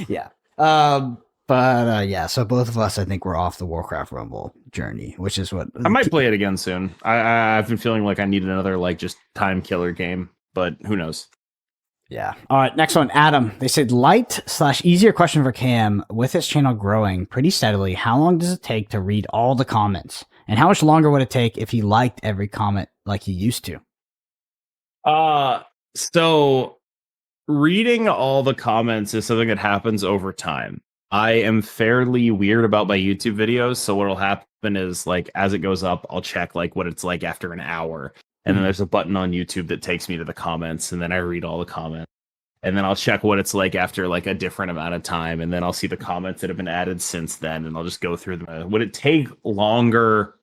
Yeah. Yeah, so both of us, I think, we're off the Warcraft Rumble journey, which is what I might play it again soon. I've been feeling like I need another like just time killer game, but who knows? Yeah. All right. Next one, Adam. They said light/easier question for Cam. With his channel growing pretty steadily, how long does it take to read all the comments, and how much longer would it take if he liked every comment like he used to? So reading all the comments is something that happens over time. I am fairly weird about my YouTube videos, so what'll happen is like as it goes up, I'll check like what it's like after an hour, and then there's a button on YouTube that takes me to the comments, and then I read all the comments, and then I'll check what it's like after like a different amount of time, and then I'll see the comments that have been added since then, and I'll just go through them. Would it take longer?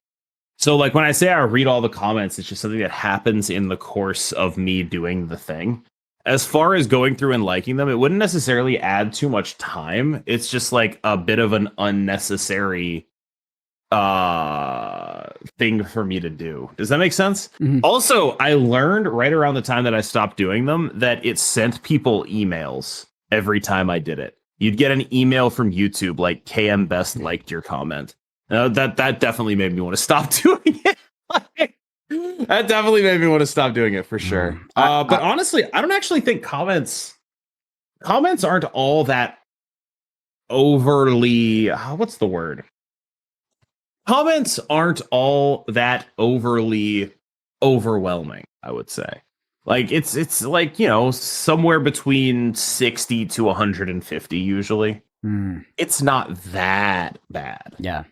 So like when I say I read all the comments, it's just something that happens in the course of me doing the thing. As far as going through and liking them, it wouldn't necessarily add too much time. It's just like a bit of an unnecessary thing for me to do. Does that make sense? Mm-hmm. Also, I learned right around the time that I stopped doing them that it sent people emails every time I did it. You'd get an email from YouTube like KM Best liked your comment. That definitely made me want to stop doing it. That definitely made me want to stop doing it for sure. But honestly, I don't actually think comments aren't all that overly, what's the word? Comments aren't all that overly overwhelming, I would say. Like it's like, you know, somewhere between 60 to 150 usually. It's not that bad. Yeah.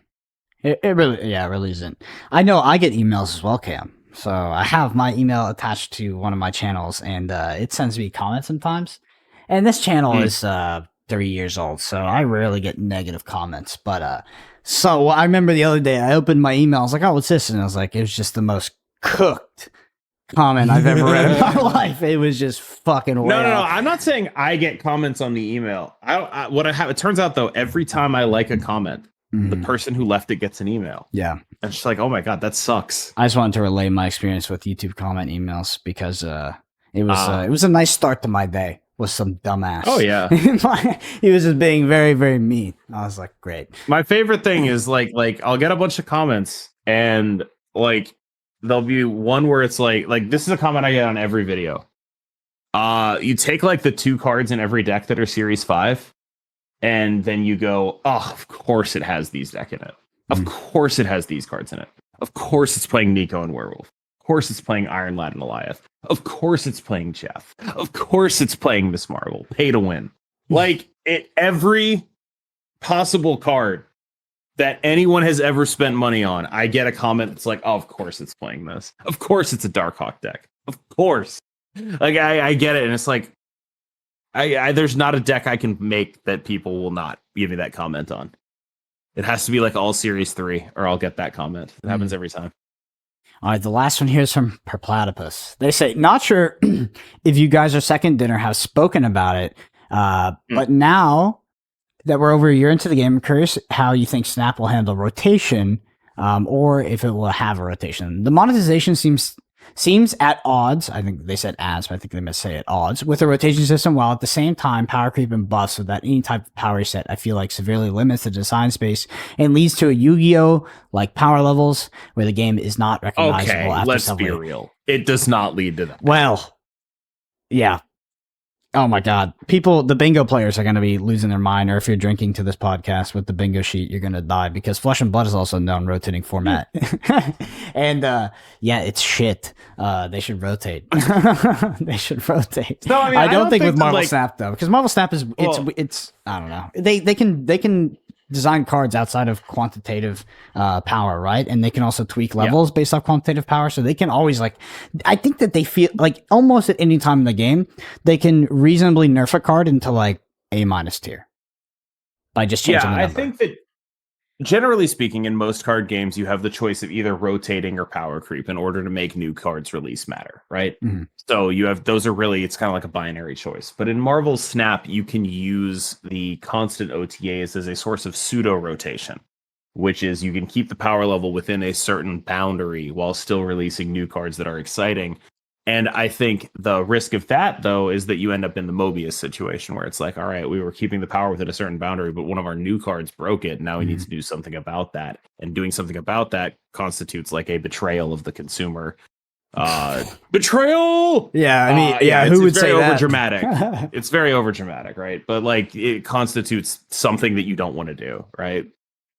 It really isn't. I know I get emails as well, Cam. So I have my email attached to one of my channels, and it sends me comments sometimes. And this channel is 3 years old, so I rarely get negative comments. But so I remember the other day I opened my email. I was like, "Oh, what's this?" And I was like, "It was just the most cooked comment I've ever read in my life. It was just fucking way No. off." I'm not saying I get comments on the email. What I have. It turns out though, every time I like a comment, the person who left it gets an email. Yeah. And she's like, oh my God, that sucks. I just wanted to relay my experience with YouTube comment emails because it was a nice start to my day with some dumbass. Oh, yeah. He was just being very, very mean. I was like, great. My favorite thing is like I'll get a bunch of comments and like there'll be one where it's like this is a comment I get on every video. You take like the 2 cards in every deck that are Series 5. And then you go, oh, of course it has these deck in it. Of course it has these cards in it. Of course it's playing Nico and Werewolf. Of course it's playing Iron Lad and Goliath. Of course it's playing Jeff. Of course it's playing Miss Marvel. Pay to win. Like every possible card that anyone has ever spent money on, I get a comment that's like, oh, of course it's playing this. Of course it's a Darkhawk deck. Of course. Like I get it. And it's like, there's not a deck I can make that people will not give me that comment on. It has to be like all Series 3 or I'll get that comment. It happens every time. All right, the last one here is from Perplatypus. They say, not sure if you guys are second dinner have spoken about it, but now that we're over a year into the game, I'm curious how you think Snap will handle rotation or if it will have a rotation. The monetization seems seems at odds. I think they said as, but I think they must say at odds with the rotation system, while at the same time power creep and buffs without any type of power reset, I feel like severely limits the design space and leads to a Yu-Gi-Oh! Like power levels where the game is not recognizable Okay, after let's several. be real. It does not lead to that. Well, yeah. Oh my God. People, the bingo players are going to be losing their mind, or if you're drinking to this podcast with the bingo sheet, you're going to die because Flesh and Blood is also a known rotating format. And yeah, it's shit. They should rotate. They should rotate. No, I mean, I don't think with that, Marvel like, Snap though, because Marvel Snap is, it's, I don't know. They can design cards outside of quantitative power, right? And they can also tweak levels based off quantitative power. So they can always like, I think that they feel like almost at any time in the game, they can reasonably nerf a card into like A- tier by just changing the number. I think that generally speaking, in most card games, you have the choice of either rotating or power creep in order to make new cards release matter, right? Mm-hmm. So you have, those are really, it's kind of like a binary choice. But in Marvel Snap, you can use the constant OTAs as a source of pseudo rotation, which is you can keep the power level within a certain boundary while still releasing new cards that are exciting. And I think the risk of that, though, is that you end up in the Mobius situation where it's like, all right, we were keeping the power within a certain boundary, but one of our new cards broke it. Now we need to do something about that. And doing something about that constitutes like a betrayal of the consumer. Betrayal! Yeah, I mean, who would say that? Overdramatic. It's very overdramatic, right? But like it constitutes something that you don't want to do, right?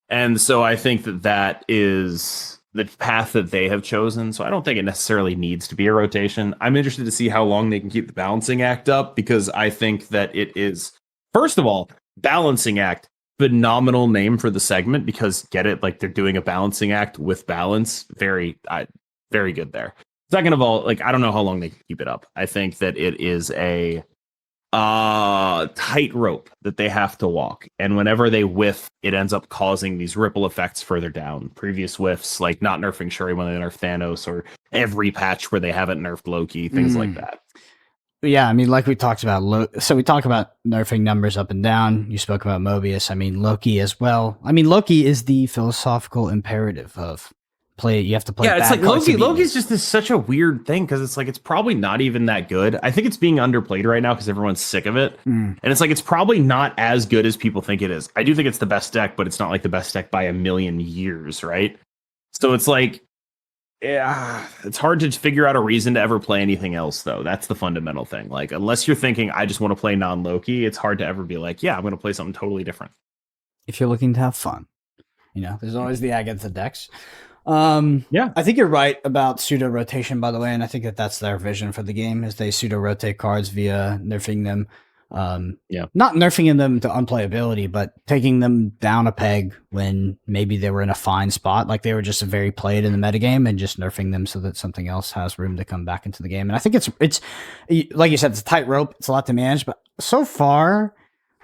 And so I think that that is the path that they have chosen. So I don't think it necessarily needs to be a rotation. I'm interested to see how long they can keep the balancing act up, because I think that it is, first of all, balancing act, phenomenal name for the segment, because get it, like they're doing a balancing act with balance. Very good there. Second of all, like I don't know how long they can keep it up. I think that it is a tightrope that they have to walk, and whenever they whiff, it ends up causing these ripple effects further down. Previous whiffs, like not nerfing Shuri when they nerf Thanos, or every patch where they haven't nerfed Loki, things like that. Yeah, I mean, like we talked about, so we talk about nerfing numbers up and down. You spoke about Mobius. I mean, Loki as well. I mean, Loki is the philosophical imperative of play. You have to play. Yeah, it's like Loki's just such a weird thing, because it's like it's probably not even that good. I think it's being underplayed right now because everyone's sick of it, and it's like it's probably not as good as people think it is. I do think it's the best deck, but it's not like the best deck by a million years, right? So it's like, yeah, it's hard to figure out a reason to ever play anything else, though. That's the fundamental thing. Like, unless you're thinking I just want to play non-Loki, it's hard to ever be like, yeah, I'm going to play something totally different. If you're looking to have fun, you know, there's always the Agatha decks. Yeah, I think you're right about pseudo rotation, by the way, and I think that that's their vision for the game, is they pseudo rotate cards via nerfing them. Not nerfing them to unplayability, but taking them down a peg when maybe they were in a fine spot, like they were just very played in the metagame, and just nerfing them so that something else has room to come back into the game. And I think it's like you said, it's a tightrope. It's a lot to manage, but so far,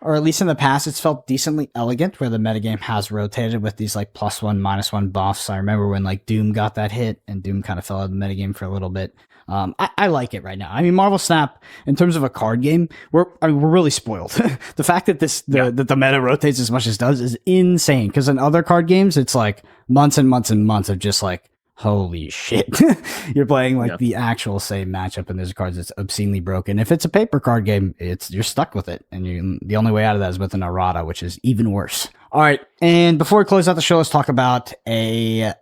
or at least in the past, it's felt decently elegant where the metagame has rotated with these like +1, -1 buffs. I remember when like Doom got that hit, and Doom kind of fell out of the metagame for a little bit. I like it right now. I mean, Marvel Snap, in terms of a card game, we're really spoiled. The fact that that the meta rotates as much as it does is insane. Because in other card games, it's like months and months and months of just like, holy shit. You're playing like the actual same matchup, and there's cards that's obscenely broken. If it's a paper card game, you're stuck with it, and the only way out of that is with an errata, which is even worse. All right, and before we close out the show, let's talk about a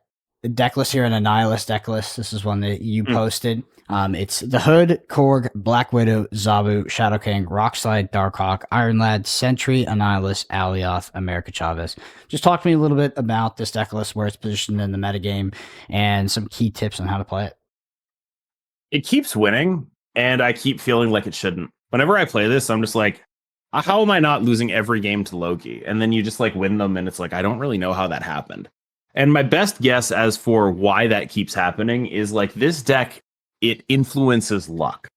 deck list here, an Annihilus deck list. This is one that you posted. It's the Hood, Korg, Black Widow, Zabu, Shadow King, Rockslide, Darkhawk, Iron Lad, Sentry, Annihilus, Alioth, America Chavez. Just talk to me a little bit about this deck list, where it's positioned in the metagame, and some key tips on how to play it. It keeps winning, and I keep feeling like it shouldn't. Whenever I play this, I'm just like, how am I not losing every game to Loki? And then you just like win them, and it's like, I don't really know how that happened. And my best guess as for why that keeps happening is like this deck, it influences luck.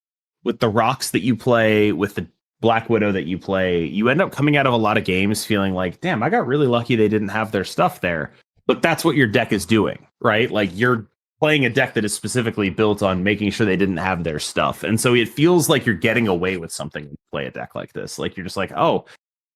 With the rocks that you play, with the Black Widow that you play, you end up coming out of a lot of games feeling like, damn, I got really lucky they didn't have their stuff there. But that's what your deck is doing, right? Like you're playing a deck that is specifically built on making sure they didn't have their stuff. And so it feels like you're getting away with something when you play a deck like this. Like you're just like, oh,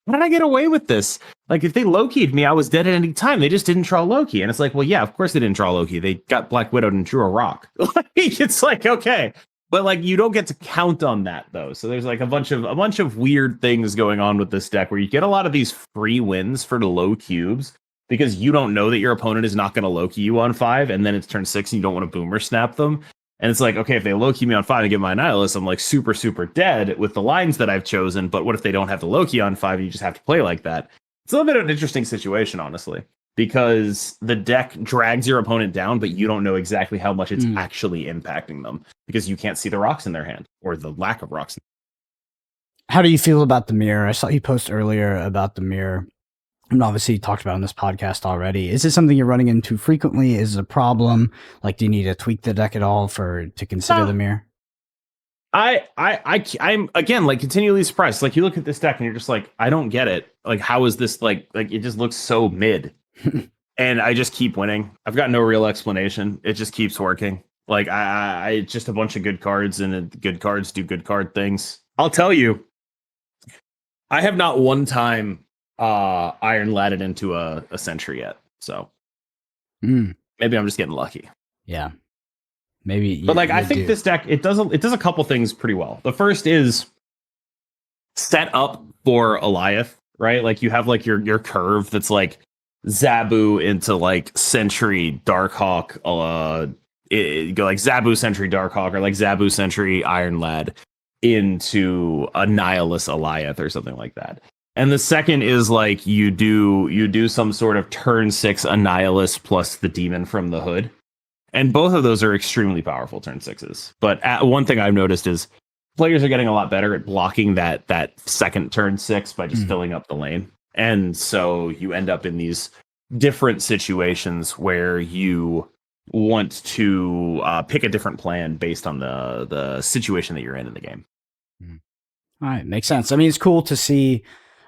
how did I get away with this? Like, if they low-keyed me, I was dead at any time. They just didn't draw Loki. And it's like, well, yeah, of course they didn't draw Loki. They got Black Widowed and drew a rock. It's like, okay. But like, you don't get to count on that though. So there's like a bunch of weird things going on with this deck where you get a lot of these free wins for the low cubes because you don't know that your opponent is not going to low-key you on 5, and then it's turn 6 and you don't want to boomer snap them. And it's like, okay, if they low-key me on 5 and get my Annihilus, I'm like super, super dead with the lines that I've chosen. But what if they don't have the low-key on 5 and you just have to play like that? It's a little bit of an interesting situation, honestly, because the deck drags your opponent down, but you don't know exactly how much it's actually impacting them because you can't see the rocks in their hand or the lack of rocks. How do you feel about the mirror? I saw you post earlier about the mirror. And obviously you talked about on this podcast already. Is it something you're running into frequently? Is it a problem? Like, do you need to tweak the deck at all to consider the mirror? I'm again like continually surprised. Like, you look at this deck and you're just like, I don't get it. Like, how is this like it just looks so mid, and I just keep winning. I've got no real explanation. It just keeps working. Like, I just a bunch of good cards, and good cards do good card things. I'll tell you, I have not one time iron ladded into a Sentry yet. So maybe I'm just getting lucky. Yeah. Maybe, but like I think this deck it does a couple things pretty well. The first is set up for Eliath, right? Like, you have like your curve that's like Zabu into like Sentry Darkhawk, go like Zabu Sentry Darkhawk, or like Zabu Sentry Iron Lad into Annihilus Eliath or something like that. And the second is like you do some sort of turn 6 Annihilus plus the demon from the hood. And both of those are extremely powerful turn 6s. But one thing I've noticed is players are getting a lot better at blocking that second turn 6 by just filling up the lane. And so you end up in these different situations where you want to pick a different plan based on the situation that you're in the game. All right, makes sense. I mean, it's cool to see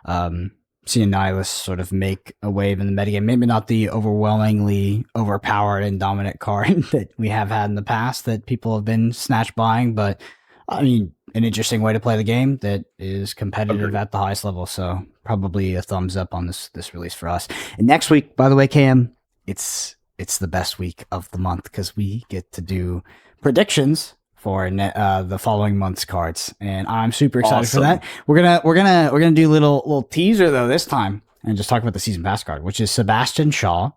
Annihilus sort of make a wave in the metagame. Maybe not the overwhelmingly overpowered and dominant card that we have had in the past that people have been snatch buying, but I mean, an interesting way to play the game that is competitive at the highest level. So probably a thumbs up on this release for us. And next week, by the way, Cam, it's the best week of the month because we get to do predictions for the following month's cards, and I'm super excited for that. We're gonna do a little teaser though this time, and just talk about the season pass card, which is Sebastian Shaw,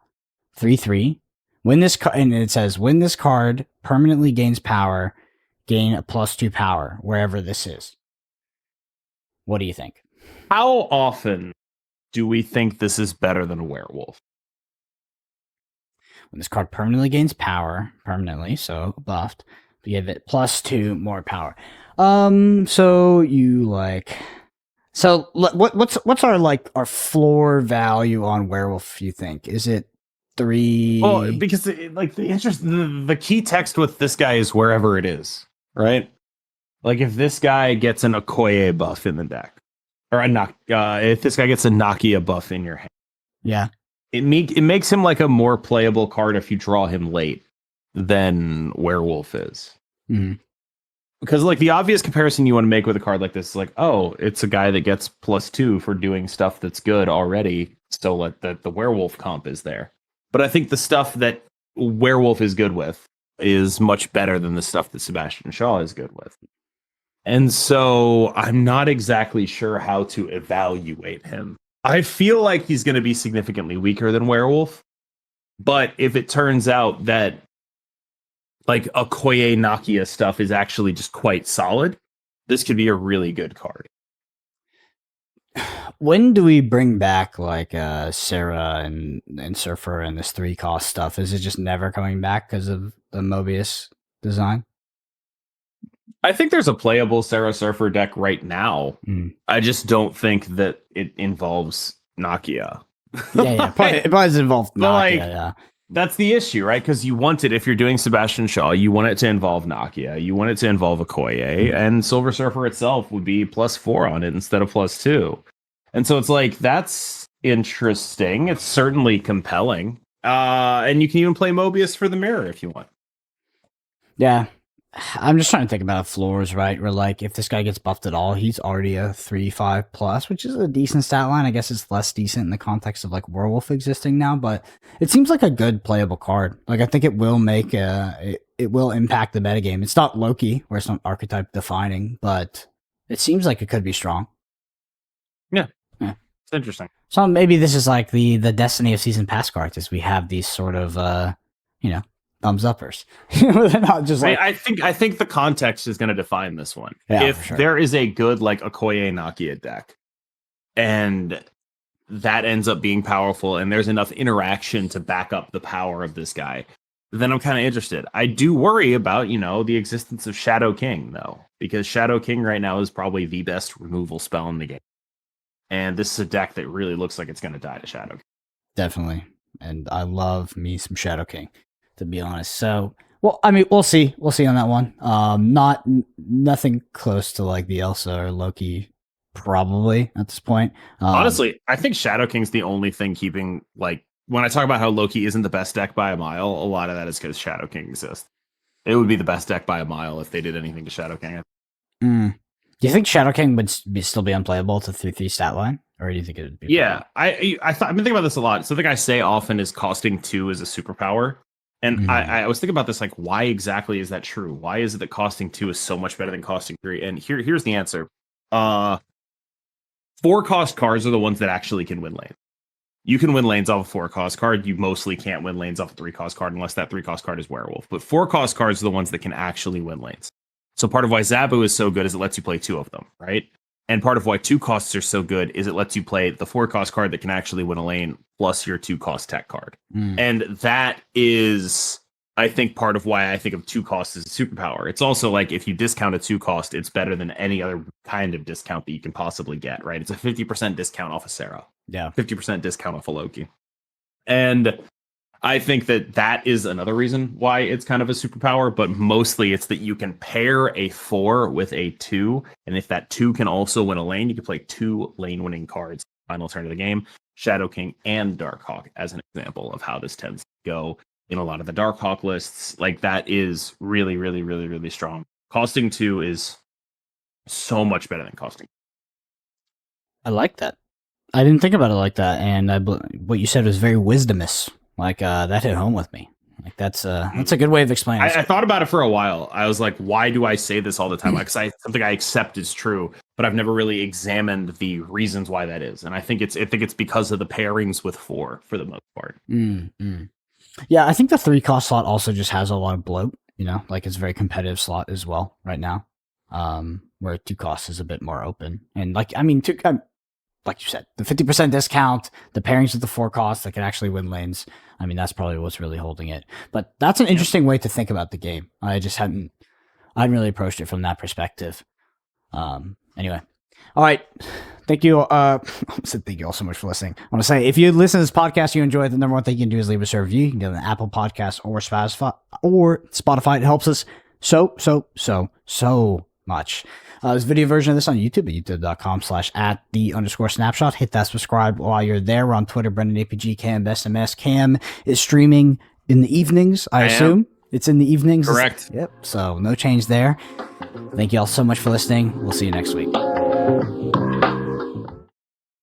3/3. Win this and it says win this card permanently gains power, gain a +2 power wherever this is. What do you think? How often do we think this is better than Werewolf? When this card permanently gains power, so buffed. You give it +2 more power. So you like, so what's our floor value on Werewolf? You think is it 3? Well, because the key text with this guy is wherever it is, right? Like, if this guy gets an Okoye buff in the deck, or if this guy gets a Nakia buff in your hand, yeah, it makes him like a more playable card if you draw him late than Werewolf is. Because like the obvious comparison you want to make with a card like this is like, oh, it's a guy that gets +2 for doing stuff that's good already, so like the Werewolf comp is there. But I think the stuff that Werewolf is good with is much better than the stuff that Sebastian Shaw is good with. And so I'm not exactly sure how to evaluate him. I feel like he's going to be significantly weaker than Werewolf. But if it turns out that like Okoye Nakia stuff is actually just quite solid, this could be a really good card. When do we bring back like Sarah and Surfer and this 3-cost stuff? Is it just never coming back because of the Mobius design? I think there's a playable Sarah Surfer deck right now. I just don't think that it involves Nakia. Yeah. It probably involves Nakia, yeah. That's the issue, right? Because you want it, if you're doing Sebastian Shaw, you want it to involve Nakia, you want it to involve Okoye, and Silver Surfer itself would be +4 on it instead of +2. And so it's like, that's interesting. It's certainly compelling. And you can even play Mobius for the mirror if you want. Yeah. I'm just trying to think about floors, right? Where like if this guy gets buffed at all, he's already a 3-5 plus, which is a decent stat line. I guess it's less decent in the context of like Werewolf existing now, but it seems like a good playable card. Like I think it will make it will impact the metagame. It's not Loki, where it's not archetype defining, but it seems like it could be strong. Yeah. Yeah. It's interesting. So maybe this is like the destiny of season pass cards, is we have these sort of thumbs uppers. They're not just like, I think the context is going to define this one. Yeah, if for sure. there is a good like Okoye Nakia deck, and that ends up being powerful, and there's enough interaction to back up the power of this guy, then I'm kind of interested. I do worry about the existence of Shadow King though, because Shadow King right now is probably the best removal spell in the game, and this is a deck that really looks like it's going to die to Shadow King. Definitely. And I love me some Shadow King, to be honest. So, well, I mean, we'll see. We'll see on that one. Nothing close to like the Elsa or Loki, probably at this point. Honestly, I think Shadow King's the only thing keeping, like, when I talk about how Loki isn't the best deck by a mile, a lot of that is because Shadow King exists. It would be the best deck by a mile if they did anything to Shadow King. Do you think Shadow King would still be unplayable to 3/3 stat line? Or do you think it would be? Yeah, I've been thinking about this a lot. Something I say often is costing 2 is a superpower. And I was thinking about this, like, why exactly is that true? Why is it that costing 2 is so much better than costing 3? And here's the answer. 4-cost cards are the ones that actually can win lanes. You can win lanes off a 4-cost card. You mostly can't win lanes off a 3-cost card unless that 3-cost card is Werewolf. But 4-cost cards are the ones that can actually win lanes. So part of why Zabu is so good is it lets you play 2 of them, right? And part of why 2 costs are so good is it lets you play the 4-cost card that can actually win a lane plus your 2-cost tech card. And that is, I think, part of why I think of 2 costs as a superpower. It's also like if you discount a 2-cost, it's better than any other kind of discount that you can possibly get, right? It's a 50% discount off of Sarah. Yeah. 50% discount off of Loki. And I think that is another reason why it's kind of a superpower, but mostly it's that you can pair a 4 with a 2, and if that 2 can also win a lane, you can play 2 lane-winning cards. Final turn of the game, Shadow King and Darkhawk as an example of how this tends to go in a lot of the Darkhawk lists. Like, that is really, really, really, really strong. Costing 2 is so much better than costing. I like that. I didn't think about it like that, and what you said was very wisdomous. Like, that hit home with me. Like, that's a good way of explaining it. I thought about it for a while. I was like, why do I say this all the time? Because something I accept is true, but I've never really examined the reasons why that is. And I think it's because of the pairings with 4 for the most part. Yeah, I think the 3-cost slot also just has a lot of bloat, like it's a very competitive slot as well right now. Where 2 costs is a bit more open. And like, I mean, like you said, the 50% discount, the pairings with the 4 costs that can actually win lanes. I mean, that's probably what's really holding it. But that's an interesting way to think about the game. I hadn't really approached it from that perspective. Anyway. All right. Thank you. Thank you all so much for listening. I want to say, if you listen to this podcast, you enjoy it, the number one thing you can do is leave us a review. You can do it on Apple Podcasts or Spotify. It helps us so much. There's a video version of this on YouTube at youtube.com/@the_snapshot. Hit that subscribe while you're there. We're on Twitter, Brendan APG, Cam Best MS. Cam is streaming in the evenings, I assume. It's in the evenings. Correct. Yep. So no change there. Thank you all so much for listening. We'll see you next week.